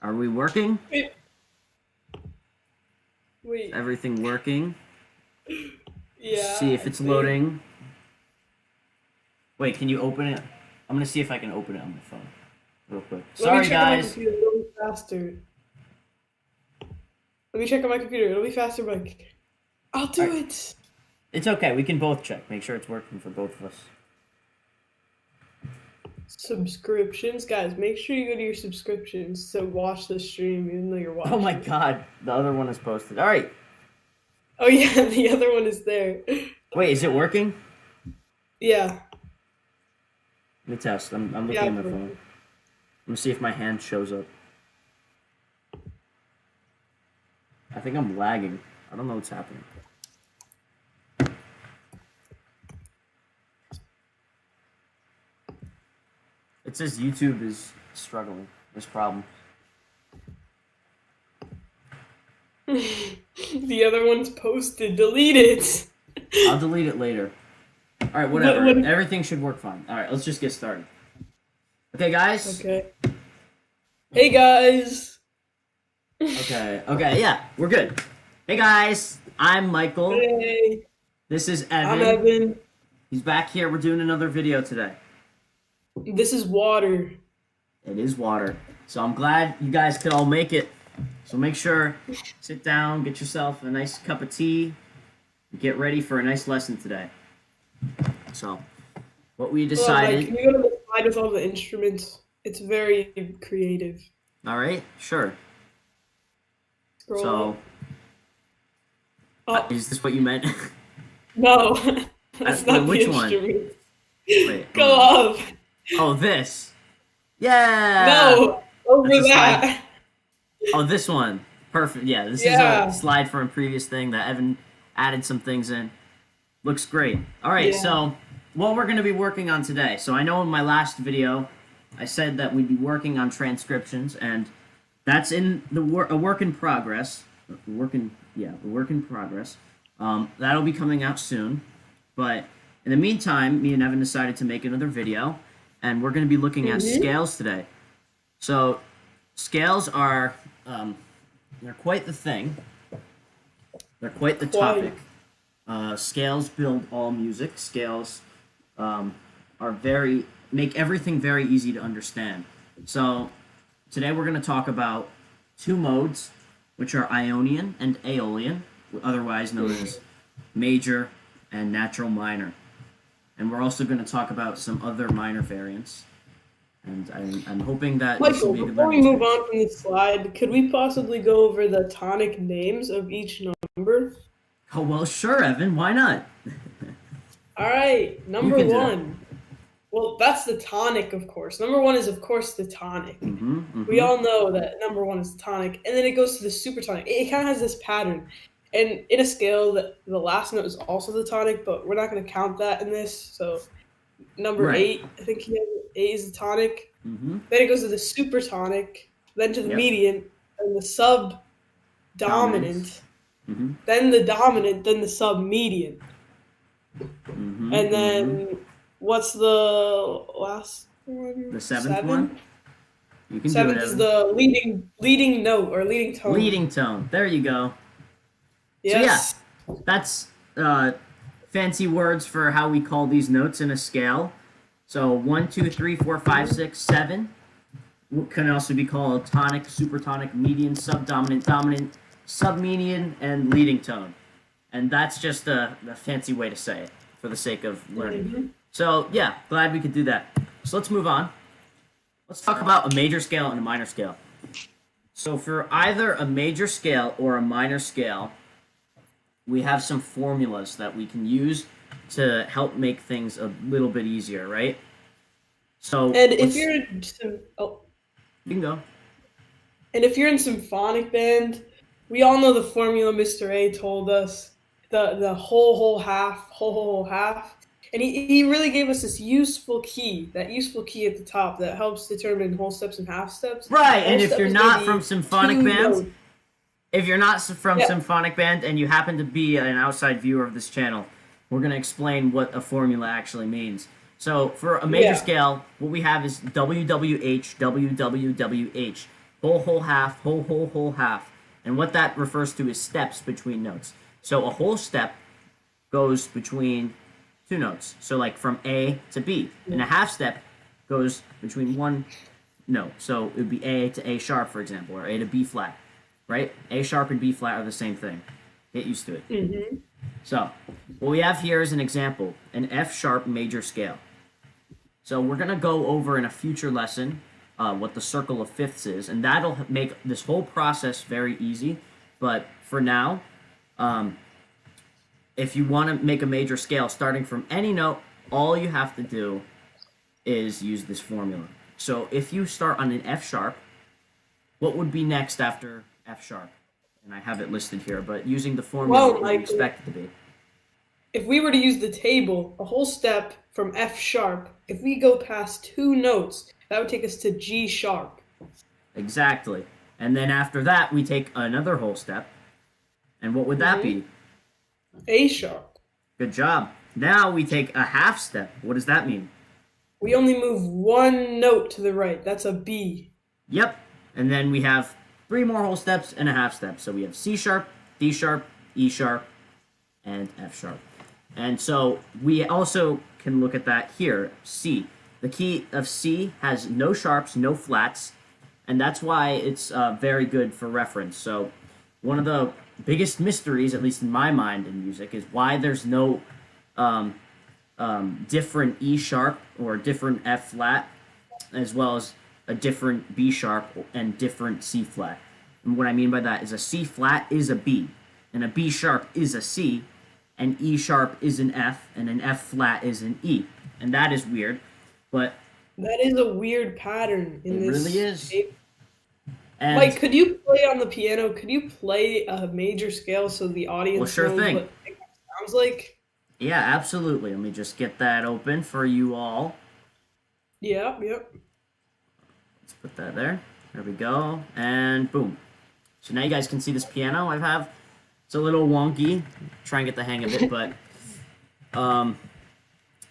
Are we working? Wait. Is everything working? Yeah. See if I it's think. loading. Wait, can you open it? I'm gonna see if I can open it on my phone real quick. Let me Sorry, check on my guys. computer. It'll be faster. Let me check on my computer. It'll be faster, Mike. I'll All do right. it. It's okay. We can both check. Make sure it's working for both of us. Subscriptions, guys. Make sure you go to your subscriptions to watch the stream, even though you're watching. Oh my it. God, the other one is posted. All right. Oh yeah, the other one is there. Wait, is it working? Yeah. Let me test. I'm looking Yeah. at my phone. Let me see if my hand shows up. I think I'm lagging. I don't know what's happening. It says YouTube is struggling. There's problems. The other one's posted. Delete it. I'll delete it later. All right, whatever. What- Everything should work fine. All right, let's just get started. Okay, guys. Okay. Hey guys. Okay, yeah, we're good. Hey guys, I'm Michael. Hey. This is I'm Evan. Evan. He's back here. We're doing another video today. This is water. It is water. So I'm glad you guys could all make it. So make sure, sit down, get yourself a nice cup of tea, and get ready for a nice lesson today. So, what we Mike, decided. can you go to the slide with all the instruments? It's very creative. All right, sure. Scroll So, up. is this what you meant? No, that's not which the one? instrument. Wait, Go hold on. up. Oh, this. Yeah. No, over That's a slide. that. Oh, this one. Perfect. Yeah, this Yeah. is a slide from a previous thing that Evan added some things in. Looks great. All right, Yeah. so what we're going to be working on today. So I know in my last video, I said that we'd be working on transcriptions, and that's in the a work in progress. A work in progress. That'll be coming out soon. But in the meantime, me and Evan decided to make another video, and we're going to be looking at scales today. So scales are they're quite the thing. They're quite the topic. Scales build all music. Scales make everything very easy to understand. So today we're going to talk about two modes, which are Ionian and Aeolian, otherwise known as major and natural minor. And we're also going to talk about some other minor variants. And I'm hoping that this will Michael, be a good before we learning move experience. on from this slide, could we possibly go over the tonic names of each number? Oh, well, sure, Evan. Why not? All right, number can do it. one. Well, that's the tonic, of course. Number one is, of course, the tonic. Mm-hmm. We all know that number one is the tonic, and then it goes to the supertonic. It kind of has this pattern. And in a scale, that the last note is also the tonic, but we're not going to count that in this. So number Right. 8, I think 8 is the tonic. Mm-hmm. Then it goes to the supertonic, then to the Yep. median, and the subdominant, Mm-hmm. then the dominant, then the submedian. Mm-hmm. And then what's the last one? The seventh one? You can Seventh do it, is Evan. the leading note or leading tone. Leading tone. There you go. Yes. So yeah, that's fancy words for how we call these notes in a scale. So 1, 2, 3, 4, 5, 6, 7 can also be called tonic, supertonic, median, subdominant, dominant, submedian, and leading tone. And that's just the fancy way to say it for the sake of learning. Mm-hmm. So yeah, glad we could do that. So let's move on. Let's talk about a major scale and a minor scale. So for either a major scale or a minor scale, we have some formulas that we can use to help make things a little bit easier, right? So And if you're in you can go. and if you're in symphonic band, we all know the formula Mr. A told us. The whole half. And he really gave us this useful key at the top that helps determine whole steps and half steps. Right, Whole and if step you're is not maybe from symphonic 2 bands, notes. if you're not from Yeah. symphonic band and you happen to be an outside viewer of this channel, we're going to explain what a formula actually means. So for a major Yeah. scale, what we have is WWH, WWWH. whole, half, whole, half. And what that refers to is steps between notes. So a whole step goes between two notes. So like from A to B. And a half step goes between one note. So it would be A to A sharp, for example, or A to B flat, right? A sharp and B flat are the same thing. Get used to it. Mm-hmm. So what we have here is an example, an F sharp major scale. So we're going to go over in a future lesson what the circle of fifths is, and that'll make this whole process very easy. But for now, if you want to make a major scale starting from any note, all you have to do is use this formula. So if you start on an F sharp, what would be next after F sharp? And I have it listed here, but using the formula, what would you expect it to be? If we were to use the table, a whole step from F sharp, if we go past two notes, that would take us to G sharp. Exactly. And then after that, we take another whole step. And what would that be? A sharp. Good job. Now we take a half step. What does that mean? We only move one note to the right. That's a B. Yep. And then we have three more whole steps and a half step. So we have C sharp, D sharp, E sharp, and F sharp. And so we also can look at that here, C. The key of C has no sharps, no flats, and that's why it's very good for reference. So one of the biggest mysteries, at least in my mind in music, is why there's no different E sharp or different F flat, as well as a different B sharp and different C flat. And what I mean by that is a C flat is a B, and a B sharp is a C, and E sharp is an F, and an F flat is an E. And that is weird, but that is a weird pattern in this. It really is. And Mike, could you play on the piano? Could you play a major scale so the audience knows what it sounds like? Yeah, absolutely. Let me just get that open for you all. Yep. Let's put that there. There we go. And boom. So now you guys can see this piano I have. It's a little wonky. Try and get the hang of it, but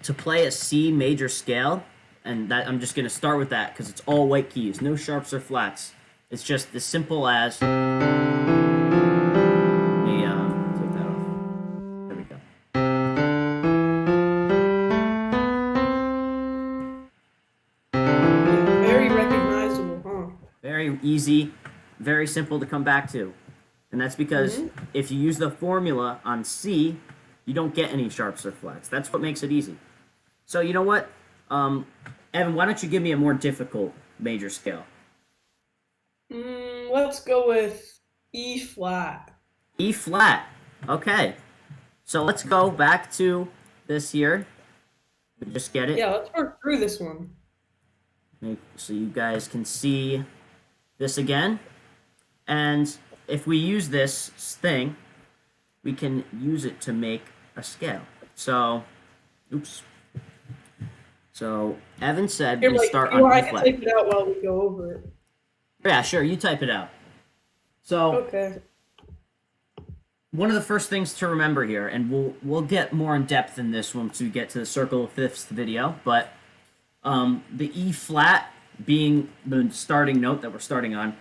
to play a C major scale, and that I'm just going to start with that because it's all white keys, no sharps or flats. It's just as simple as. Let me take that off. There we go. Very recognizable, huh? Very easy, very simple to come back to. And that's because if you use the formula on C, you don't get any sharps or flats. That's what makes it easy. So you know what? Evan, why don't you give me a more difficult major scale? Let's go with E flat. E flat. Okay. So let's go back to this here. Just get it. Yeah, let's work through this one. So you guys can see this again. And if we use this thing, we can use it to make a scale. So, oops. So Evan said we start on E I flat. can type it out while we go over it. Yeah, sure. You type it out. So okay. One of the first things to remember here, and we'll get more in depth in this once we get to the circle of fifths video, but the E flat being the starting note that we're starting on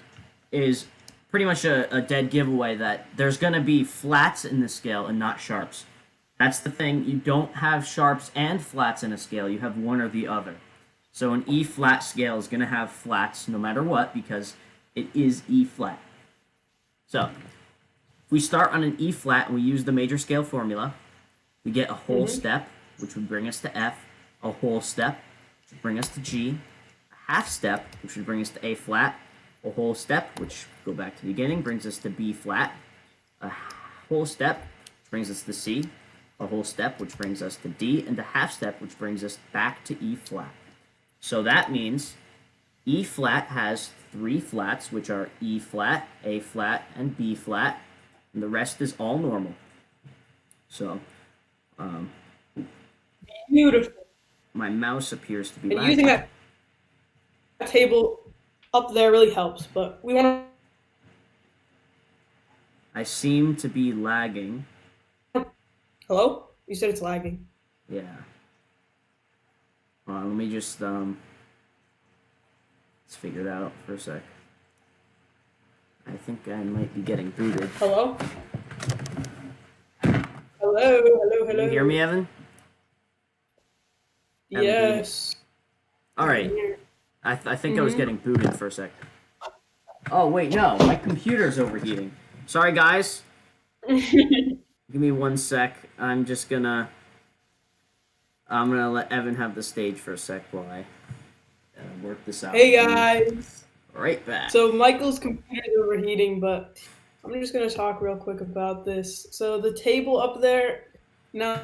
is pretty much a dead giveaway that there's going to be flats in the scale and not sharps. That's the thing. You don't have sharps and flats in a scale. You have one or the other. So an E flat scale is going to have flats no matter what because it is E flat. So if we start on an E flat and we use the major scale formula, we get a whole step, which would bring us to F, a whole step, which would bring us to G, a half step, which would bring us to A flat, a whole step, which, go back to the beginning, brings us to B flat, a whole step, which brings us to C, a whole step, which brings us to D, and a half step, which brings us back to E flat. So that means E flat has three flats, which are E flat, A flat, and B flat, and the rest is all normal. So, beautiful. My mouse appears to be and lagging. using that table up there really helps, but we want I seem to be lagging. to... Hello? You said it's lagging. Yeah. Hold on, let me just let's figure it out for a sec. think I might be getting booted. Hello? Hello. Can you hear me, Evan? Yes. All right. I think I was getting booted for a sec. Oh, wait, no. My computer's overheating. Sorry, guys. Give me 1 sec. I'm gonna let Evan have the stage for a sec while I work this out. Hey guys. Right back. So Michael's computer's overheating, but I'm just gonna talk real quick about this. So the table up there, now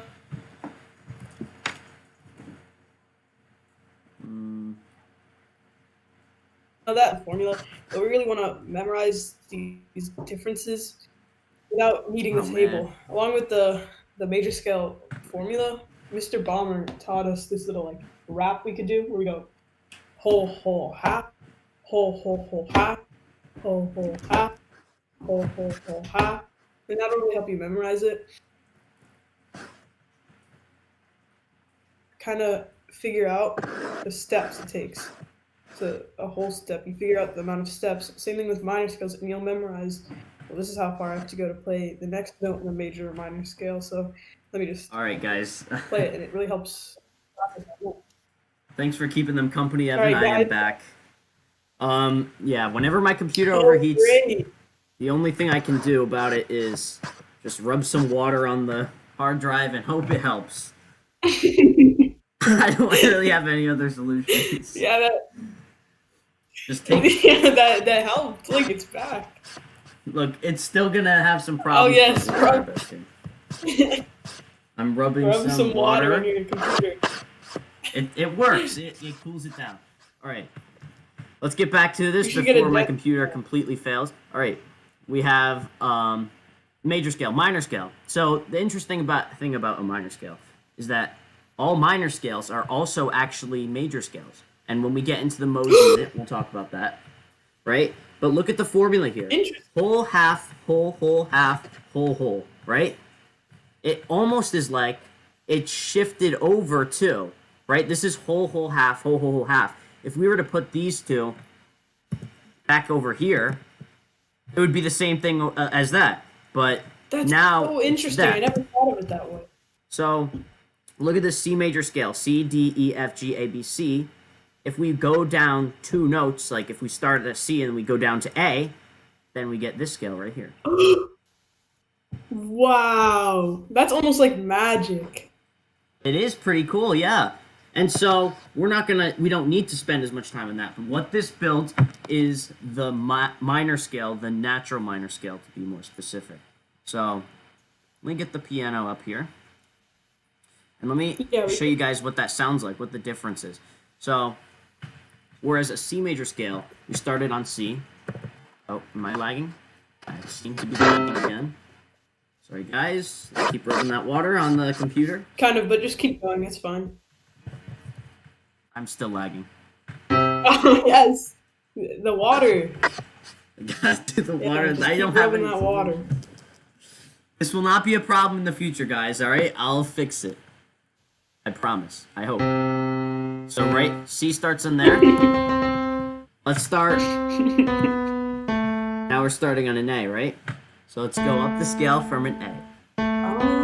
that formula, but we really want to memorize these differences without needing the table. Man. Along with the major scale formula, Mr. Balmer taught us this little like rap we could do where we go whole half, whole half, whole half, whole half, and that'll really help you memorize it. Kind of figure out the steps it takes. So a whole step, you figure out the amount of steps. Same thing with minor scales, and you'll memorize. Well, this is how far I have to go to play the next note in the major or minor scale. So let me just All right, guys. play it, and it really helps. Thanks for keeping them company, Evan. All right, I am guys. back. Yeah, whenever my computer Oh, overheats, great. the only thing I can do about it is just rub some water on the hard drive and hope it helps. I don't really have any other solutions. Yeah, Just take. that helped. Look, it's back. Look, it's still gonna have some problems. yes, with rub- it. I'm rubbing Rub some water water. on your computer. It works. It cools it down. All right. Let's get back to this You should get before a my deck- computer completely fails. All right. We have major scale, minor scale. So the interesting thing about a minor scale is that all minor scales are also actually major scales. And when we get into the mode unit, we'll talk about that. Right? But look at the formula here. Interesting. Whole, half, whole, half, whole, right? It almost is like it shifted over to, right? This is whole, half, whole, half. If we were to put these two back over here, it would be the same thing as that. But That's now so it's interesting. that. I never thought of it that way. So look at this C major scale, C, D, E, F, G, A, B, C. If we go down 2 notes, like if we start at a C and we go down to A, then we get this scale right here. Wow, that's almost like magic. It is pretty cool, yeah. And so we don't need to spend as much time on that. But what this builds is the minor scale, the natural minor scale to be more specific. So let me get the piano up here. And let me show you guys what that sounds like, what the difference is. So whereas a C major scale, we started on C. Oh, am I lagging? I seem to be lagging again. Sorry, guys. Keep rubbing that water on the computer. Kind of, but just keep going. It's fine. I'm still lagging. Oh yes, the water. The Yeah, water. just I keep don't have rubbing any. that water. This will not be a problem in the future, guys. All right, I'll fix it. I promise. I hope. So right, C starts in there. Let's start. Now we're starting on an A, right? So let's go up the scale from an A.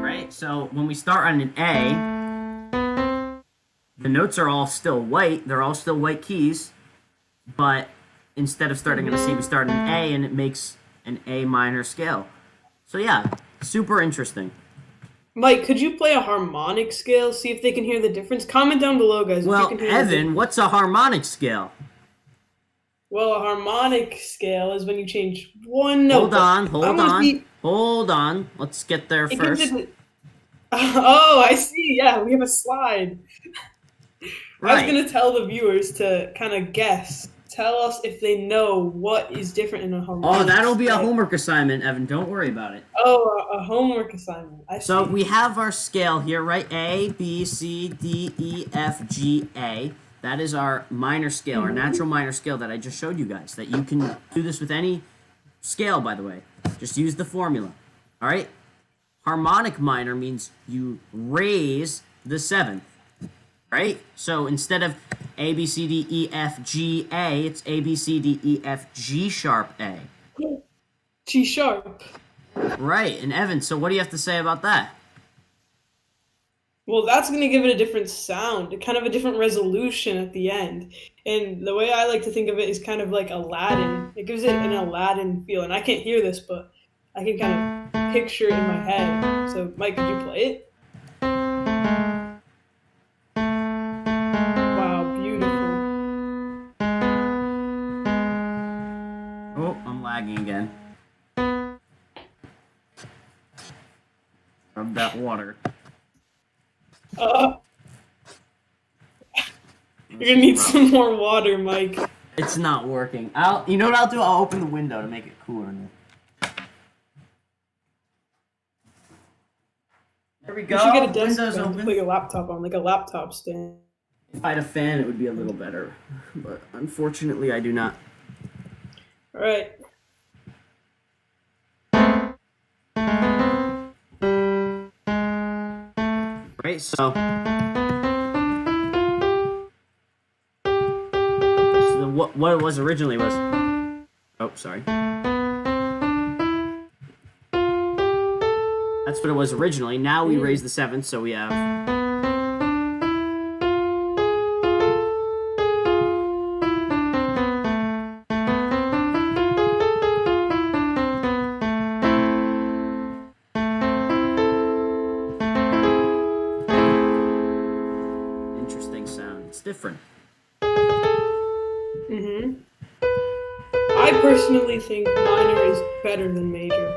Right? So when we start on an A, the notes are all still white. They're all still white keys. But instead of starting on a C, we start on an A, and it makes an A minor scale. So yeah, super interesting. Mike, could you play a harmonic scale? See if they can hear the difference. Comment down below, guys. Well, if you can hear the Evan, difference. what's a harmonic scale? Well, a harmonic scale is when you change one note. Hold on, I hold wanna on, see- hold on. Let's get there it gives first. it- Oh, I see. Yeah, we have a slide. I was Right. gonna tell the viewers to kind of guess. Tell us if they know what is different in a harmonic. Oh, that'll be a scale. homework assignment, Evan. Don't worry about it. Oh, a homework assignment. I see. So we have our scale here, right? A, B, C, D, E, F, G, A. That is our minor scale, our natural minor scale that I just showed you guys. That you can do this with any scale, by the way. Just use the formula. All right? Harmonic minor means you raise the 7th. right? So instead of A, B, C, D, E, F, G, A, it's A, B, C, D, E, F, G sharp A. G sharp. Right, and Evan, so what do you have to say about that? Well, that's going to give it a different sound, kind of a different resolution at the end. And the way I like to think of it is kind of like Aladdin. It gives it an Aladdin feel. And I can't hear this, but I can kind of picture it in my head. So, Mike, could you play it? Wow, beautiful. Oh, I'm lagging again. Rub that water. You're gonna need some more water, Mike. It's not working. You know what I'll do? I'll open the window to make it cooler in there. There we go. You should get a desk Window's fan to open. put your laptop on, like a laptop stand. If I had a fan, it would be a little better. But unfortunately, I do not. All right. Right, so what it was originally was, oh, sorry. That's what it was originally. Now we raise the seventh, so we have. Interesting sound. It's different. I personally think minor is better than major.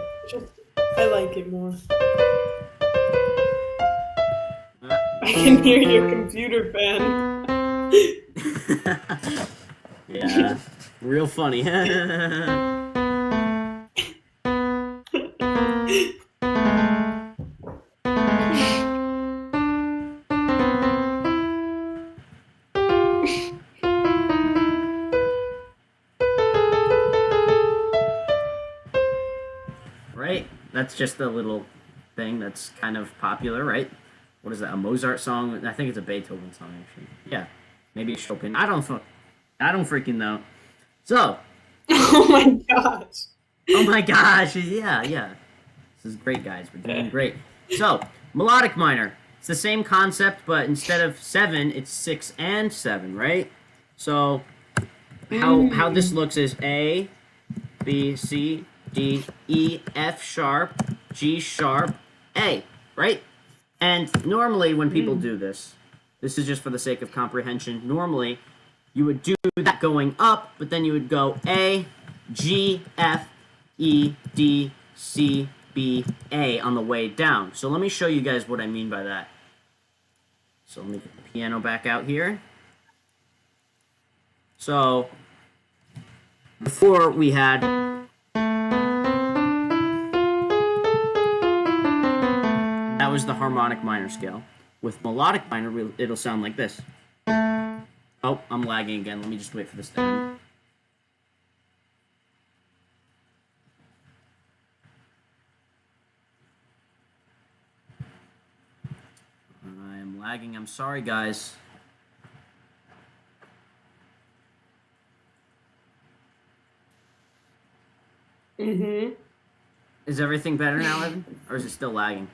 I like it more. I can hear your computer fan. Yeah, real funny. Right? That's just a little thing that's kind of popular, right? What is that? A Mozart song? I think it's a Beethoven song, actually. Yeah, maybe a Chopin. I don't freaking know. So. Oh my gosh. Oh my gosh! Yeah. This is great, guys. We're doing great. So, melodic minor. It's the same concept, but instead of 7, it's 6 and 7, right? So, how this looks is A, B, C, D, E, F sharp, G sharp, A, right? And normally when people do this is just for the sake of comprehension, normally you would do that going up, but then you would go A, G, F, E, D, C, B, A on the way down. So let me show you guys what I mean by that. So let me get the piano back out here. So before we had that was the harmonic minor scale. With melodic minor, it'll sound like this. Oh, I'm lagging again. Let me just wait for this to end. I am lagging. I'm sorry, guys. Is everything better now, Evan? Or is it still lagging?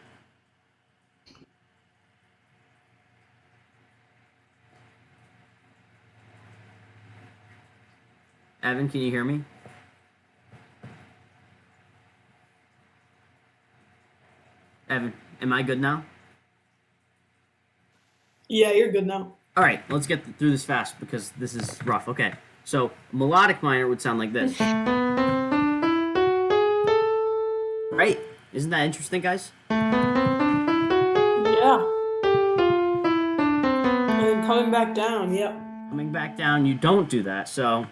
Evan, can you hear me? Evan, am I good now? Yeah, you're good now. All right, let's get through this fast because this is rough. Okay, so melodic minor would sound like this. Right? Isn't that interesting, guys? Yeah. And then coming back down, yep. Coming back down, you don't do that, so